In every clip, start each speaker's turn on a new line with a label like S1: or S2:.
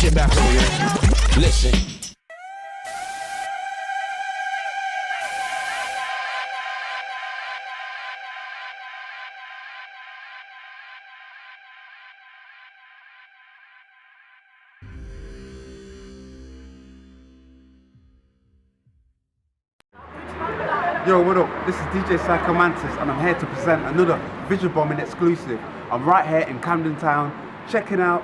S1: shit back over here. Listen.
S2: Yo, what up? This is DJ Psychomantis and I'm here to present another VisionBombing exclusive. I'm right here in Camden Town checking out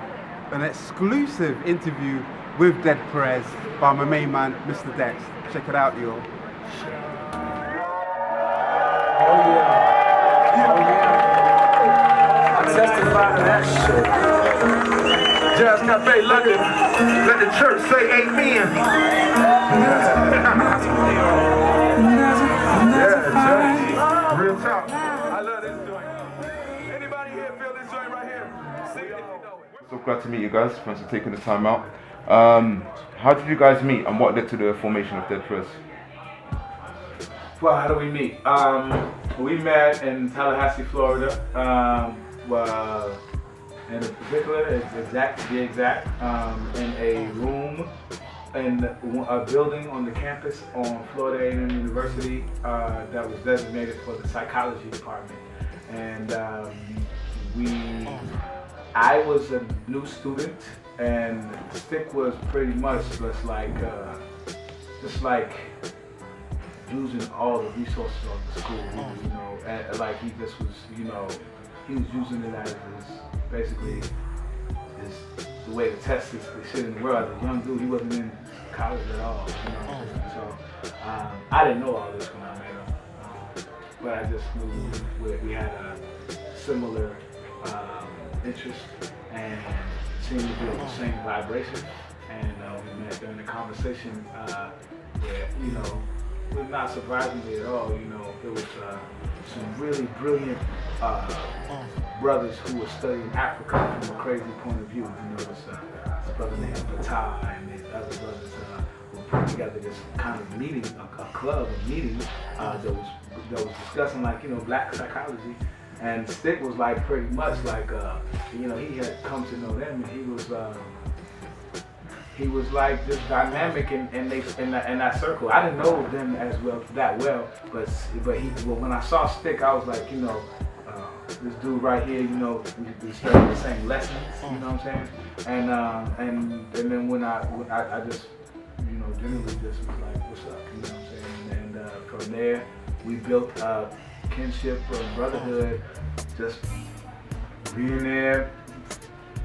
S2: an exclusive interview with Deadprez by my main man, Mr Dex. Check it out, yo.
S3: Oh yeah. I testify to that shit. Jazz Cafe London, let the church say amen. Real talk. I love this joint. Anybody here feel this joint right here? Sing it if you know it.
S4: So glad to meet you guys. Thanks for taking the time out. How did you guys meet and what led to the formation of Deadprez?
S3: Well, how do we meet? We met in Tallahassee, Florida. Well, in particular, in a room in a building on the campus on Florida A&M University that was designated for the psychology department. And I was a new student, and Stick was pretty much just like using all the resources of the school, you know, and like he just was, you know, he was using it as basically the way to test this shit in the world. As a young dude, he wasn't in college at all, you know. So I didn't know all this when I met him, but I just knew we had a similar interest and seemed to be on the same vibration. And we met during the conversation where, you know, not surprisingly at all, you know, there was some really brilliant brothers who were studying Africa from a crazy point of view. You know, this brother named Fatah and these other brothers who put together this kind of meeting, a club, a meeting that was discussing, like, you know, black psychology. And Stick was like pretty much like, you know, he had come to know them, and he was like just dynamic in that circle. I didn't know them as well, but when I saw Stick, I was like, you know, this dude right here, you know, we studied the same lessons, you know what I'm saying? And then when I just, you know, generally just was like, what's up, you know what I'm saying? And from there, we built a kinship or brotherhood, just being there,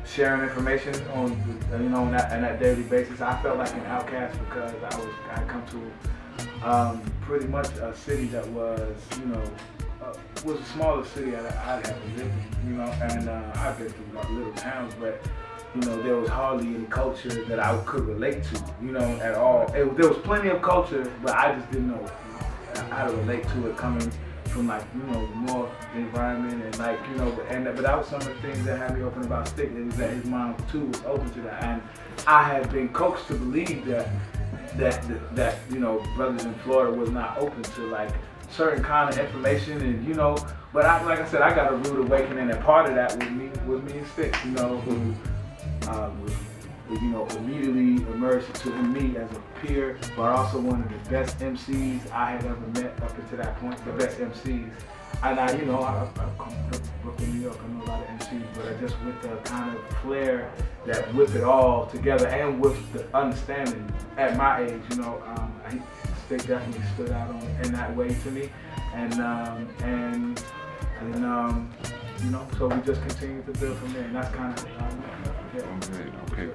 S3: sharing information on, you know, on that daily basis. I felt like an outcast because I come to pretty much a city that was, you know, was the smallest city I'd ever lived in, you know, and I've been through little towns, but, you know, there was hardly any culture that I could relate to, you know, at all. There was plenty of culture, but I just didn't know how to relate to it coming from, like, you know, the north environment, and like, you know, but that was some of the things that had me open about Stick, is that his mom too was open to that, and I had been coached to believe that you know, brothers in Florida was not open to like certain kind of information, and you know, but like I said, I got a rude awakening, and part of that was me and Stick, you know, who you know, immediately emerged in me as a peer, but also one of the best MCs I had ever met up until that point, the best MCs. And I, you know, I come from Brooklyn, New York, I know a lot of MCs, but I just with the kind of flair that whip it all together, and with the understanding at my age, you know, Stick definitely stood out in that way to me, and you know, so we just continued to build from there, and that's kind of
S4: Okay.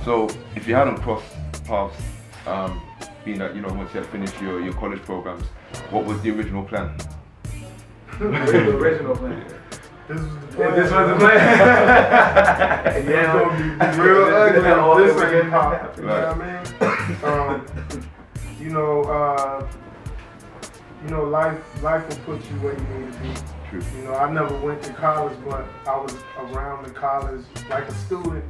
S4: So if you hadn't crossed paths, being that, you know, once you had finished your college programs, what was the original plan?
S3: The original plan.
S5: This was the plan.
S3: This was the plan.
S5: Yeah, real ugly. This ain't pop. You know
S4: Right.
S5: what I mean? You know, life will put you where you need to be.
S4: True.
S5: You know, I never went to college, but I was around the college like a student.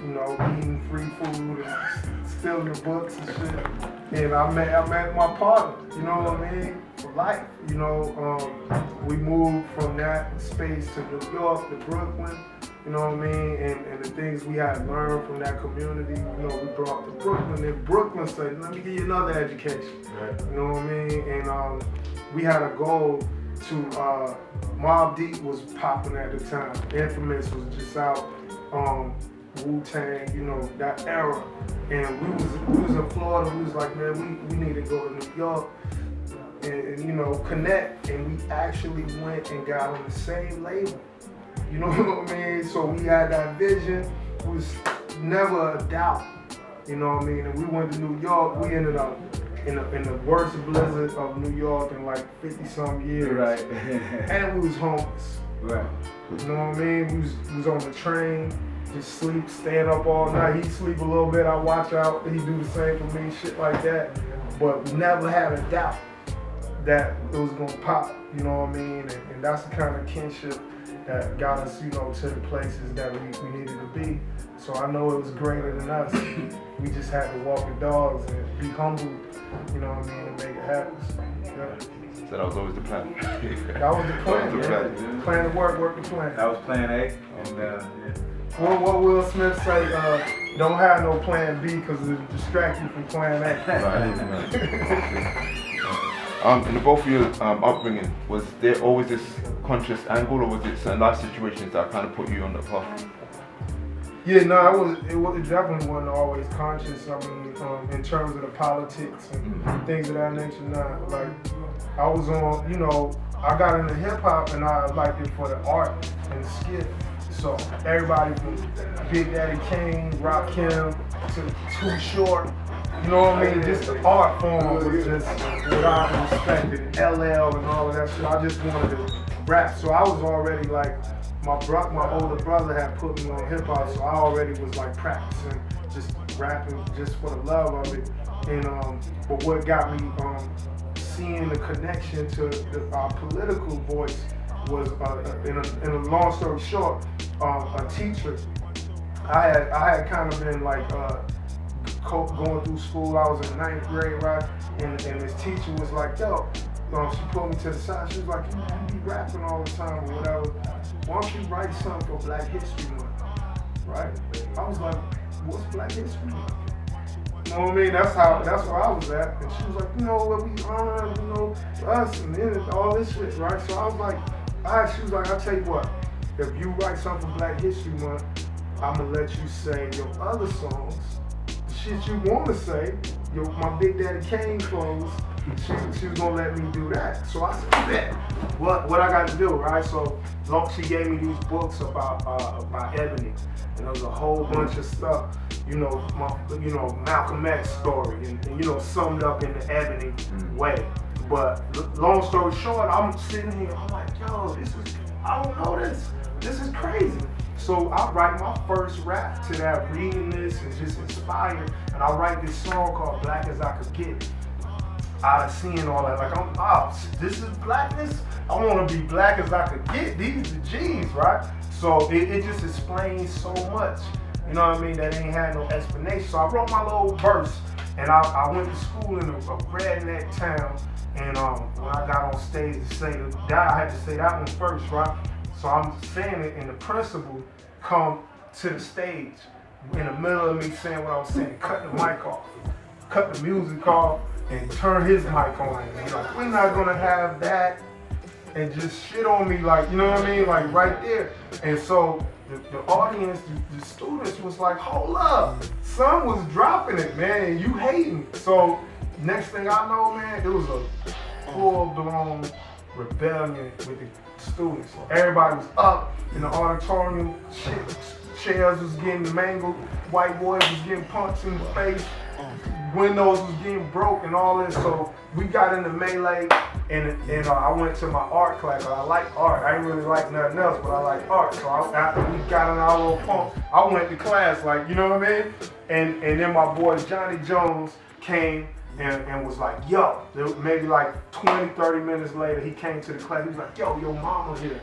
S5: You know, eating free food and stealing the books and shit. And I met my partner, you know what I mean, for life. You know, we moved from that space to New York, to Brooklyn, you know what I mean, and the things we had learned from that community, you know, we brought to Brooklyn. And Brooklyn said, let me give you another education, you know what I mean, and we had a goal to, Mobb Deep was popping at the time, Infamous was just out, Wu-Tang, you know, that era. And we was in Florida, we was like, man, we need to go to New York and you know, connect. And we actually went and got on the same label. You know what I mean? So we had that vision, it was never a doubt. You know what I mean? And we went to New York, we ended up in the worst blizzard of New York in like 50-some years.
S3: Right.
S5: And we was homeless.
S3: Right.
S5: You know what I mean? We was on the train, just sleep, staying up all night. He'd sleep a little bit, I watch out, he'd do the same for me, shit like that. But we never had a doubt that it was gonna pop, you know what I mean? And that's the kind of kinship that got us, you know, to the places that we needed to be. So I know it was greater than us. We just had to walk the dogs and be humble, you know what I mean, and make it happen. Yeah.
S4: So that was always the plan.
S5: That was the plan,
S4: That was the plan.
S5: Plan to work the plan.
S3: That was plan A. And yeah.
S5: What Will Smith say, don't have no plan B because it'll distract you from plan A.
S4: Right. In both of your upbringing, was there always this conscious angle, or was it certain life situations that kind of put you on the path?
S5: Yeah, no, it definitely wasn't always conscious. I mean, in terms of the politics and things of that nature. Nah, like I was on, you know, I got into hip hop and I liked it for the art and skit. So everybody from Big Daddy Kane, Rakim, to Too Short, you know what I mean? Just the art form was just what I respected. LL and all of that shit. I just wanted to rap. So I was already like, my older brother had put me on hip hop, so I already was like practicing, just rapping just for the love of it. And but what got me seeing the connection to our political voice was, in a long story short, a teacher. I had kind of been like going through school. I was in 9th grade, right? And this teacher was like, yo, she put me to the side. She was like, you be rapping all the time or whatever. Why don't you write something for Black History Month, right? I was like, what's Black History Month? You know what I mean? That's where I was at. And she was like, you know what, we honor, you know, us and then all this shit, right? So I was like, she was like, I'll tell you what, if you write something for Black History Month, I'm gonna let you say your other songs, the shit you wanna say, my Big Daddy Kane clothes, she was gonna let me do that. So I said, bet, what I got to do, right? So she gave me these books about Ebony, and there was a whole bunch of stuff, you know, Malcolm X story, and you know, summed up in the Ebony way. But long story short, I'm sitting here, I'm like, yo, I don't know this. This is crazy. So I write my first rap to that, reading this and just inspired. And I write this song called Black As I Could Get. Out of seeing all that, like, this is blackness? I want to be black as I could get. These the G's, right? So it just explains so much. You know what I mean? That ain't had no explanation. So I wrote my little verse, and I went to school in a redneck town. And when I got on stage to say that, I had to say that one first, right? So I'm saying it, and the principal come to the stage in the middle of me saying what I was saying, cut the mic off, cut the music off, and turn his mic on. And he's like, we're not gonna have that, and just shit on me, like, you know what I mean? Like right there. And so the audience, the students was like, hold up, son was dropping it, man, and you hating. So next thing I know, man, it was a full-blown rebellion with the students. Everybody was up in the auditorium, chairs was getting mangled, white boys was getting punched in the face, windows was getting broke and all this. So we got into melee, and I went to my art class. I like art. I didn't really like nothing else, but I like art. So after we got in our little funk, I went to class, like, you know what I mean? And then my boy Johnny Jones came and was like, yo, maybe like 20, 30 minutes later, he came to the class. He was like, yo, your mama here.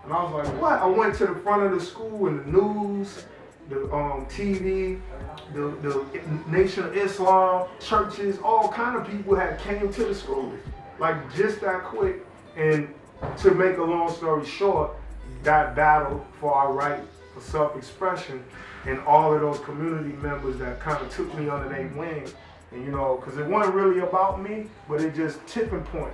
S5: And I was like, what? I went to the front of the school in the news, TV, the Nation of Islam, churches, all kind of people had came to the school, like just that quick. And to make a long story short, that battle for our right for self-expression, and all of those community members that kind of took me under their wing, and because it wasn't really about me, but it just tipping point,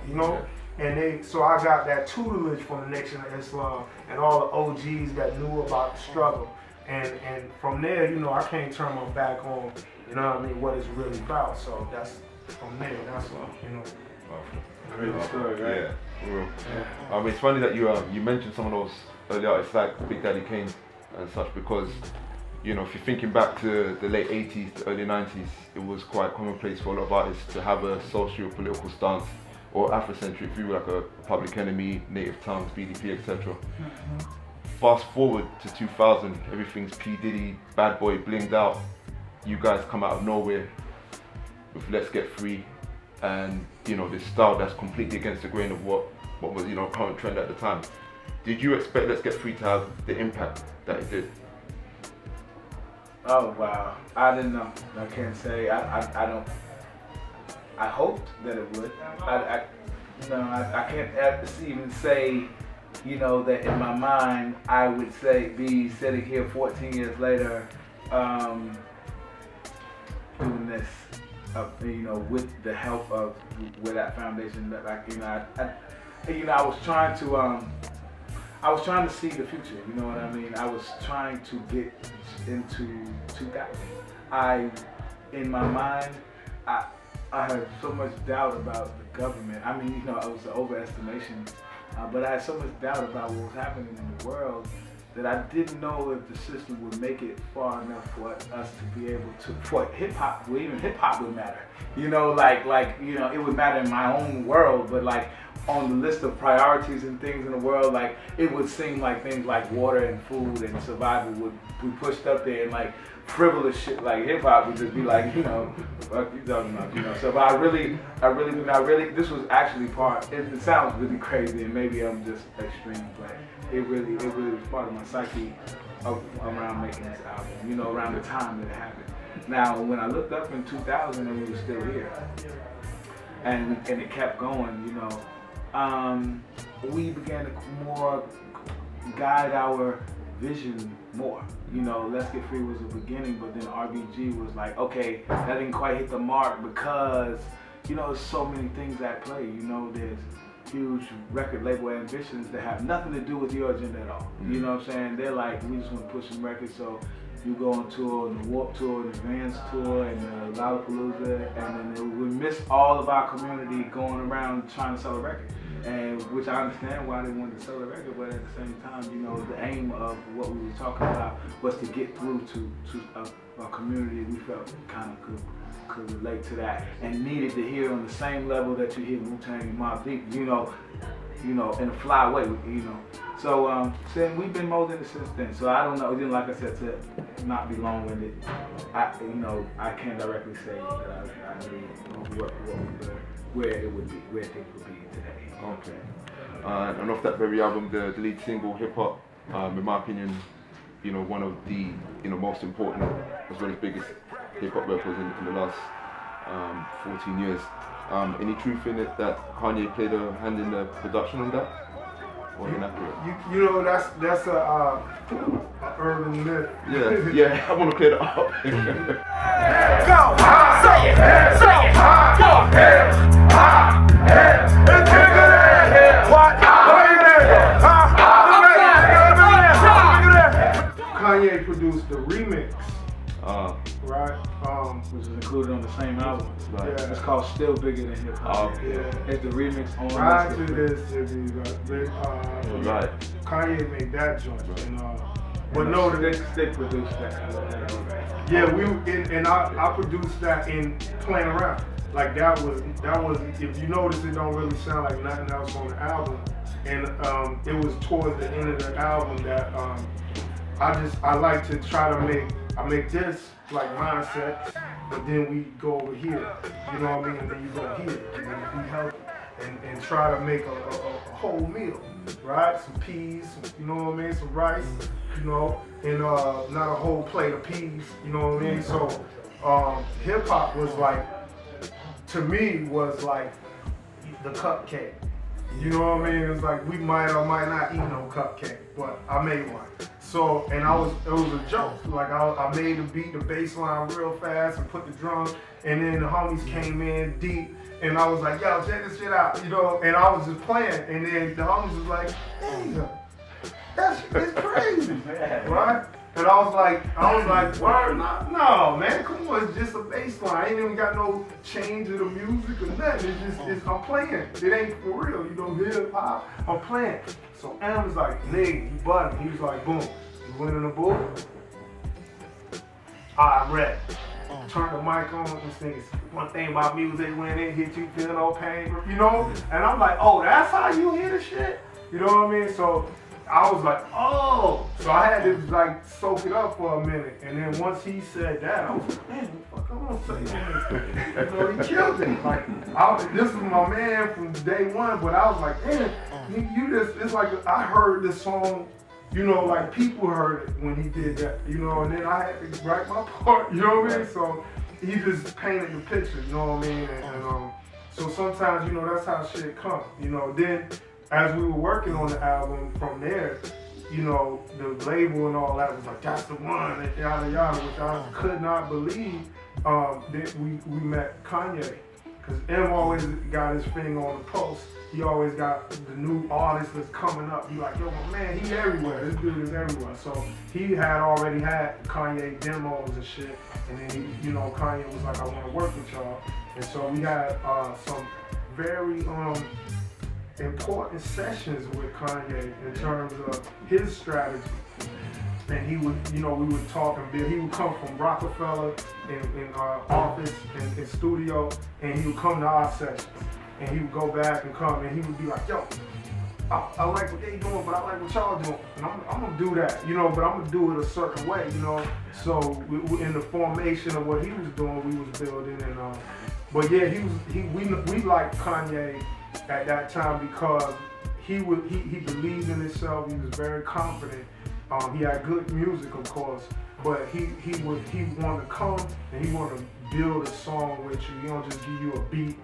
S5: And so I got that tutelage from the Nation of Islam and all the OGs that knew about the struggle. And from there, I can't turn my back on, what it's really about. So that's from there, that's all,
S3: Great story, right?
S4: Yeah. It's funny that you mentioned some of those early artists like Big Daddy Kane and such, because if you're thinking back to the late 80s to early 90s, it was quite commonplace for a lot of artists to have a socio-political stance or Afrocentric view, like a Public Enemy, Native Tongues, BDP, etc. Fast forward to 2000, everything's P. Diddy, Bad Boy, blinged out. You guys come out of nowhere with Let's Get Free, and this style that's completely against the grain of what was current trend at the time. Did you expect Let's Get Free to have the impact that it did?
S3: Oh wow, I didn't know. I can't say. I don't. I hoped that it would. I can't even say, that in my mind I would be sitting here 14 years later, doing this, with the help of with that foundation. I was trying to. I was trying to see the future, you know what I mean? I was trying to get into 2000. In my mind, I had so much doubt about the government. It was an overestimation, but I had so much doubt about what was happening in the world that I didn't know if the system would make it far enough for us to be able to, for hip hop, even hip hop would matter. It would matter in my own world, but on the list of priorities and things in the world, it would seem like things like water and food and survival would be pushed up there, and frivolous shit like hip hop would just be what you talking about, So, but I really, this was actually part. It sounds really crazy, and maybe I'm just extreme, but it really was part of my psyche around making this album. Around the time that it happened. Now, when I looked up in 2000, and we were still here, and it kept going, we began to more guide our vision more. Let's Get Free was the beginning, but then RBG was like, okay, that didn't quite hit the mark because, there's so many things at play. There's huge record label ambitions that have nothing to do with your agenda at all. You know what I'm saying? They're like, we just want to push some records, so you go on tour, the Warped Tour, the Vans Tour, and the Lollapalooza, and then we miss all of our community going around trying to sell a record. And which I understand why they wanted to sell a record, but at the same time, the aim of what we were talking about was to get through to a community we felt kind of could relate to that and needed to hear on the same level that you hear Wu-Tang and Mobb Deep, in a fly way, So we've been molding it since then. So I don't know. Like I said, to not be long-winded, I can't directly say that I knew where it would be, where things would be today.
S4: Okay. And off that very album, the lead single, Hip Hop, in my opinion, one of the most important as well as biggest hip hop records in the last 14 years. Any truth in it that Kanye played a hand in the production on that? Or inaccurate?
S5: That's a urban myth.
S4: Yeah, I want to clear that up.
S1: Go high, say it high, go high, it's bigger than hell. What?
S5: Kanye produced the remix, right?
S3: Which is included on the same album.
S4: Right.
S5: Yeah.
S3: It's called Still Bigger Than Hip Hop.
S5: Yeah.
S3: It's the remix on.
S5: Prior to this,
S4: Right.
S5: Kanye made that joint,
S4: Right.
S5: but no,
S3: they produced that.
S5: yeah, I produced that in playing around. That was if you notice, it don't really sound like nothing else on the album, and it was towards the end of the album that I like to try to make this like mindset, but then we go over here, and then you go here, and then be healthy. and try to make a whole meal, right? Some peas, you know what I mean, some rice, you know, and not a whole plate of peas, you know what I mean? So hip hop was like, to me, was like the cupcake. You know what I mean? It's like we might or might not eat no cupcake, but I made one. So, and it was a joke. Like I made the beat, the bass line real fast and put the drum, and then the homies came in deep, and I was like, yo, check this shit out, you know, and I was just playing, and then the homies was like, hey, it's crazy, right? And I was like, word, no, man, come on, it's just a bass line. I ain't even got no change of the music or nothing. It's I'm playing. It ain't for real, you know, hip hop. I'm playing. So Am was like, nigga, you bugging. He was like, boom, you went in the booth. I'm ready. Turn the mic on. This thing, one thing about music, when it hit you, feel no pain, you know? And I'm like, oh, that's how you hear the shit? You know what I mean? So I was like, oh. So I had to like soak it up for a minute. And then once he said that, I was like, man, what the fuck I'm gonna say on this? You know, he killed it. Like, this was my man from day one, but I was like, man, it's like I heard this song, you know, like people heard it when he did that, you know, and then I had to write my part, you know what I mean? So he just painted the picture, you know what I mean? And so sometimes, you know, that's how shit come, you know. Then as we were working on the album from there, you know, the label and all that was like, that's the one, and yada yada, which I could not believe that we met Kanye. Because M always got his finger on the pulse. He always got the new artist that's coming up. He like, yo, my man, he everywhere. This dude is everywhere. So he had already had Kanye demos and shit. And then, you know, Kanye was like, I want to work with y'all. And so we had some very important sessions with Kanye in terms of his strategy. And he would, you know, we would talk and build. He would come from Rockefeller in our office in studio, and he would come to our sessions. And he would go back and come, and he would be like, yo, I like what they doing, but I like what y'all doing. And I'm gonna do that, you know, but I'm gonna do it a certain way, you know. So in the formation of what he was doing, we was building, and but yeah, we liked Kanye at that time because he believed in himself. He was very confident. He had good music, of course, but he wanted to come and he wanted to build a song with you. He don't just give you a beat.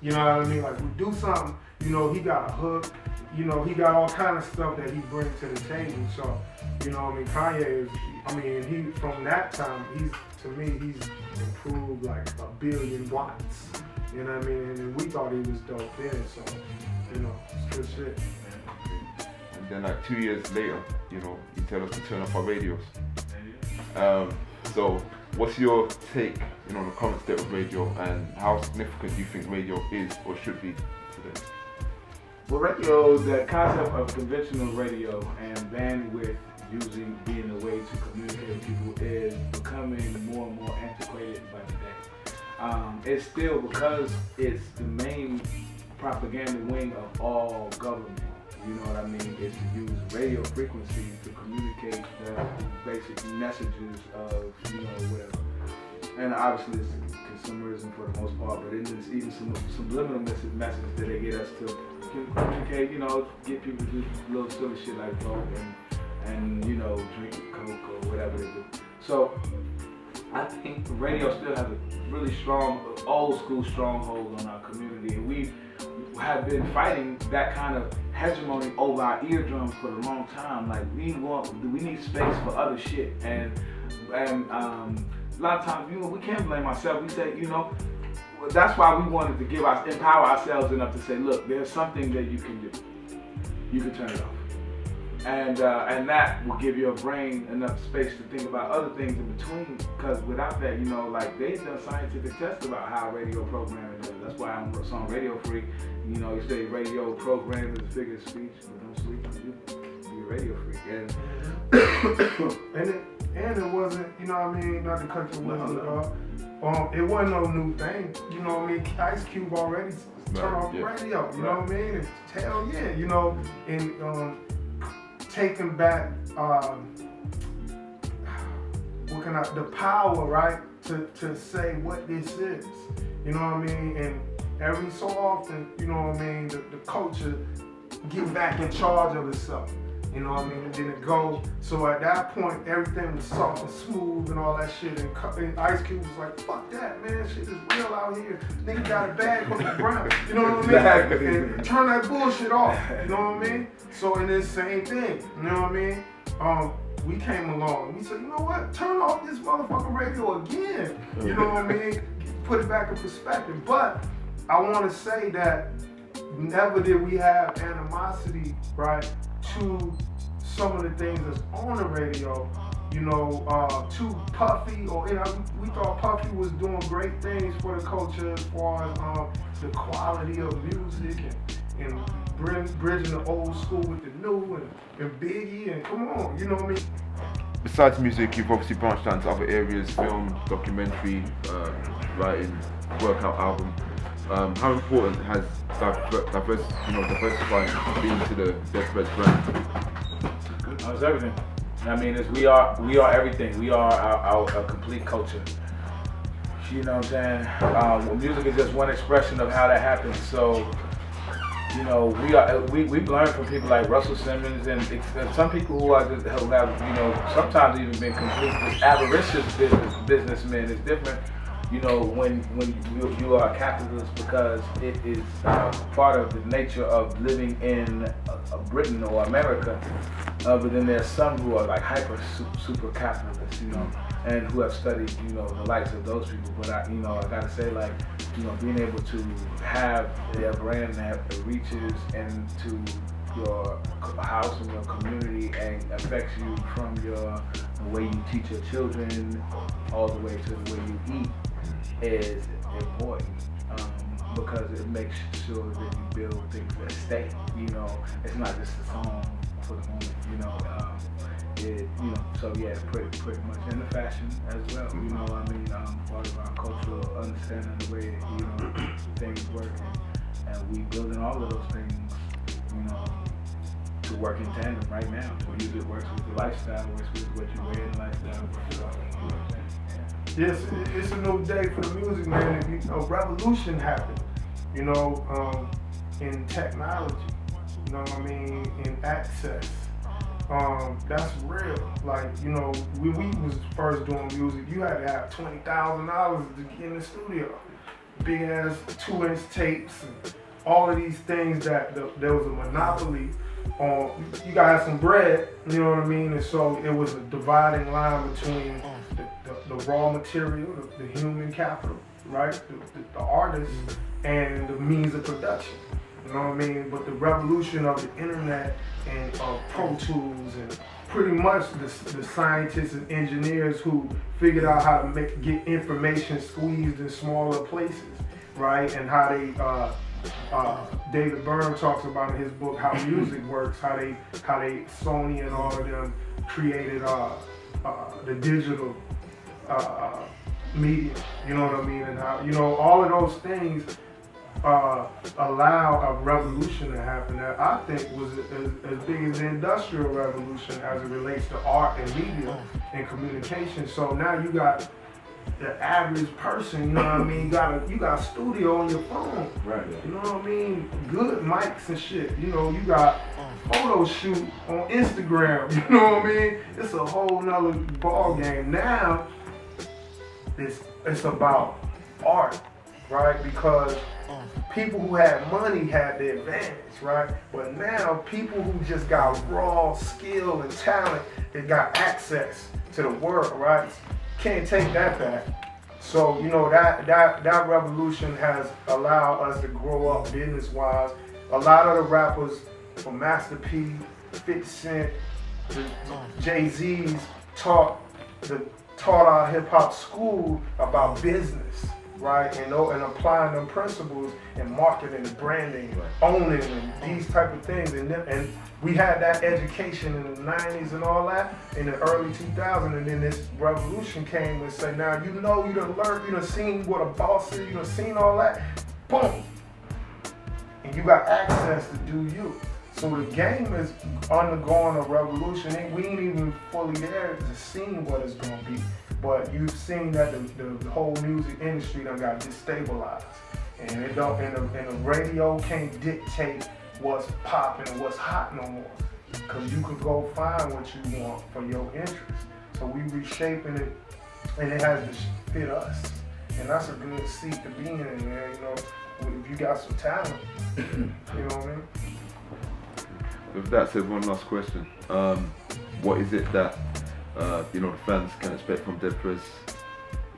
S5: You know what I mean? Like, we do something, you know, he got a hook, you know, he got all kind of stuff that he brings to the table. So, you know, I mean, Kanye is, I mean, he, from that time, to me, he's improved like 1 billion watts. You know what I mean? And we thought he was dope then, so, you know, it's good shit.
S4: And then like 2 years later, you know, you tell us to turn off our radios. So what's your take, you know, on the current state of radio and how significant do you think radio is or should be today?
S3: Well, radio, the concept of conventional radio and bandwidth being a way to communicate with people is becoming more and more antiquated by the day. It's still, because it's the main propaganda wing of all government, you know what I mean, is to use radio frequency to communicate the basic messages of, you know, whatever. And obviously it's consumerism for the most part, but it is even some subliminal messages that they get us to communicate, you know, get people to do little silly shit like vote and you know, drink Coke or whatever they do. So I think radio still has a really strong, old school stronghold on our community, and we have been fighting that kind of hegemony over our eardrums for a long time. Like, we need space for other shit, and a lot of times, you know, we can't blame ourselves. We say, you know, that's why we wanted to empower ourselves enough to say, look, there's something that you can do. You can turn it off. And that will give your brain enough space to think about other things in between, because without that, you know, like, they've done scientific tests about how radio programming is. That's why I'm a song Radio Freak. You know, you say radio programming is a figure of speech, but don't sleep, you're a radio freak.
S5: And it wasn't, you know what I mean, not to cut your wisdom, it wasn't no new thing, you know what I mean. Ice Cube already turned off the radio, you know what I mean, and hell yeah, you know, and taking back the power, right, to say what this is, you know what I mean, and every so often, you know what I mean, the culture get back in charge of itself. You know what I mean? And then it go. So at that point, everything was soft and smooth and all that shit. And Ice Cube was like, fuck that, man. Shit is real out here. Nigga got a bag on the ground. You know what I mean? And turn that bullshit off. You know what I mean? So in this same thing, you know what I mean? We came along and we said, you know what? Turn off this motherfucking radio again. You know what I mean? Put it back in perspective. But I want to say that never did we have animosity, right, to some of the things that's on the radio, you know, to Puffy, or, you know, we thought Puffy was doing great things for the culture as far as the quality of music and bridging the old school with the new and Biggie, and come on, you know what I mean?
S4: Besides music, you've obviously branched out into other areas, film, documentary, writing, workout album. How important has diversifying been to the Deadprez brand?
S3: It's everything. I mean, we are everything. We are our complete culture. You know what I'm saying? Music is just one expression of how that happens. So, you know, we've learned from people like Russell Simmons and some people who have, you know, sometimes even been complete avaricious businessmen. It's different, you know, when you are a capitalist, because it is part of the nature of living in Britain or America. But then there's some who are like super capitalists, you know, and who have studied, you know, the likes of those people. But I gotta say, like, you know, being able to have a brand that reaches into your house and your community and affects you from the way you teach your children all the way to the way you eat is important, because it makes sure that you build things that stay. You know, it's not just a song for the moment. You know, so yeah, pretty much in the fashion as well. You know, I mean, part of our cultural understanding the way, you know, things work, and we building all of those things, you know, to work in tandem right now. The music works with the lifestyle, works with what you wear, and lifestyle works with all that. You know what I'm saying?
S5: Yes, it's a new day for the music, man. A revolution happened, you know, in technology, you know what I mean, in access. That's real. Like, you know, when we was first doing music, you had to have $20,000 to get in the studio. Big ass 2-inch tapes and all of these things that there was a monopoly on. You gotta have some bread, you know what I mean? And so it was a dividing line between the raw material, the human capital, right? The artists, and the means of production. You know what I mean? But the revolution of the internet and Pro Tools and pretty much the scientists and engineers who figured out how to get information squeezed in smaller places, right? And how they David Byrne talks about in his book how music works, how they Sony and all of them created the digital media, you know what I mean, and how, you know, all of those things allow a revolution to happen that I think was as big as the Industrial Revolution as it relates to art and media and communication. So now you got the average person, you know what I mean, you got a studio on your phone,
S3: right?
S5: You know what I mean, good mics and shit. You know, you got photo shoot on Instagram. You know what I mean? It's a whole nother ball game now. It's about art, right? Because people who had money had the advantage, right? But now people who just got raw skill and talent, they got access to the world, right? Can't take that back. So, you know, that revolution has allowed us to grow up business-wise. A lot of the rappers from Master P, 50 Cent, the Jay-Z's taught our hip-hop school about business, right? And applying them principles in marketing and branding, owning, and these type of things. And we had that education in the 90s and all that, in the early 2000s, and then this revolution came and said, now you know, you done learned, you done seen what a boss is, you done seen all that, boom. And you got access to do you. So the game is undergoing a revolution. We ain't even fully there to see what it's gonna be. But you've seen that the whole music industry done got destabilized. And it don't, and the radio can't dictate what's popping and what's hot no more. Cause you could go find what you want for your interest. So we reshaping it, and it has to fit us. And that's a good seat to be in, man. You know, if you got some talent, you know what I mean?
S4: With that said, one last question. What is it that you know the fans can expect from Deadprez,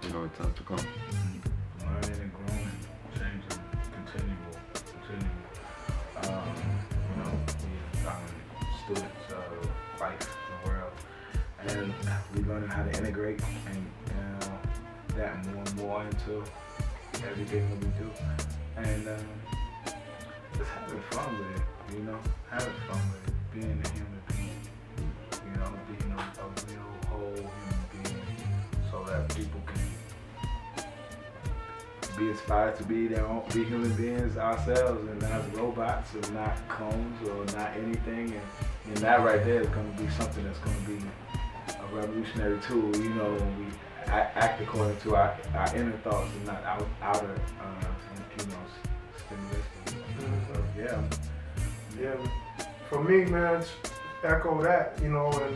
S4: you know, in times to come?
S3: Learning and growing, changing, continual. You know, we students of life in the world, and we learning how to integrate and that more and more into everything that we do, and just having fun with it. You know, having fun with it, being a human being. You know, being a real whole human being, so that people can be inspired to be their own, be human beings ourselves, and not robots, and not clones, or not anything. And that right there is going to be something that's going to be a revolutionary tool. You know, when we act according to our inner thoughts and not outer, you know, stimulation. So
S5: Yeah. For me, man, echo that, you know, and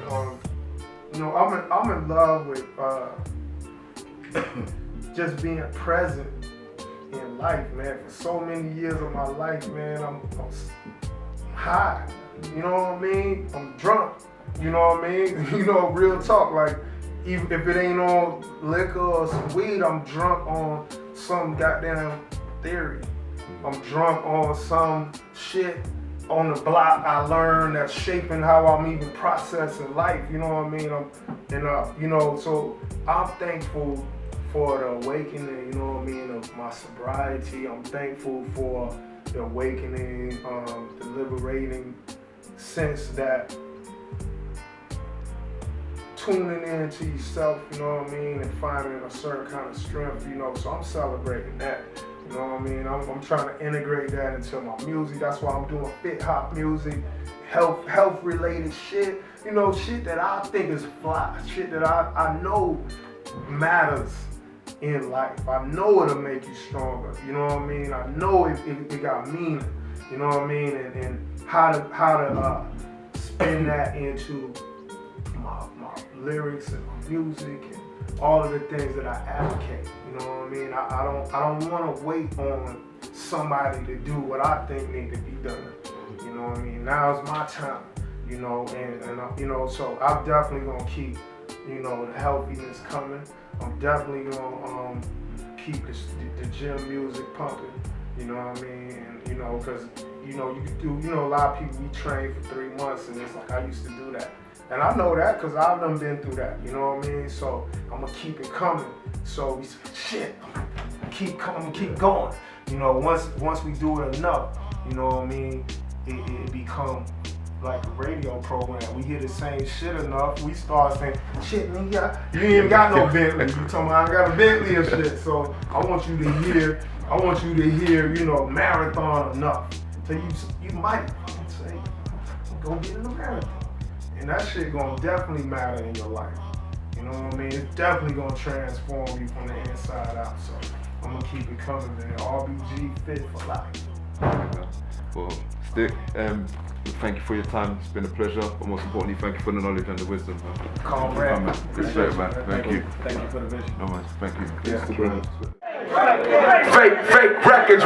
S5: you know, I'm in love with just being present in life, man. For so many years of my life, man, I'm high. You know what I mean? I'm drunk. You know what I mean? You know, real talk. Like, even if it ain't on liquor or some weed, I'm drunk on some goddamn theory. I'm drunk on some shit on the block I learned that's shaping how I'm even processing life. You know what I mean? You know, so I'm thankful for the awakening, you know what I mean, of my sobriety. I'm thankful for the awakening, the liberating sense that tuning into yourself, you know what I mean, and finding a certain kind of strength, you know, so I'm celebrating that, you know what I mean. I'm trying to integrate that into my music. That's why I'm doing fit hop music, health related shit, you know, shit that I think is fly, shit that I know matters in life. I know it'll make you stronger, you know what I mean. I know it got meaning, you know what I mean, and how to spin that into my lyrics and my music and all of the things that I advocate, you know what I mean. I don't want to wait on somebody to do what I think need to be done, you know what I mean. Now's my time, you know, and you know, so I'm definitely gonna keep, you know, the healthiness coming. I'm definitely gonna keep the gym music pumping, you know what I mean, and you know, cause you know you can do, you know, a lot of people we train for 3 months, and it's like I used to do that. And I know that because I've done been through that, you know what I mean? So I'm gonna keep it coming. So we said, shit, keep coming, keep going. You know, once we do it enough, you know what I mean, it become like a radio program. We hear the same shit enough, we start saying, shit, nigga, you ain't even got no Bentley. You talking about I got a Bentley and shit. So I want you to hear, you know, marathon enough. So you might say, go get in the marathon. And that shit gonna definitely matter in your life. You know what I mean? It's definitely gonna transform you from the inside out. So I'm gonna keep it coming, man. RBG fit for life.
S4: Well, Stick, thank you for your time. It's been a pleasure. But most importantly, thank you for the knowledge and the wisdom, man.
S5: Calm, Brad.
S4: Respect, man. Thank you.
S3: Thank you for the vision.
S4: No, man. Thank you.
S5: Yeah.
S1: Fake records.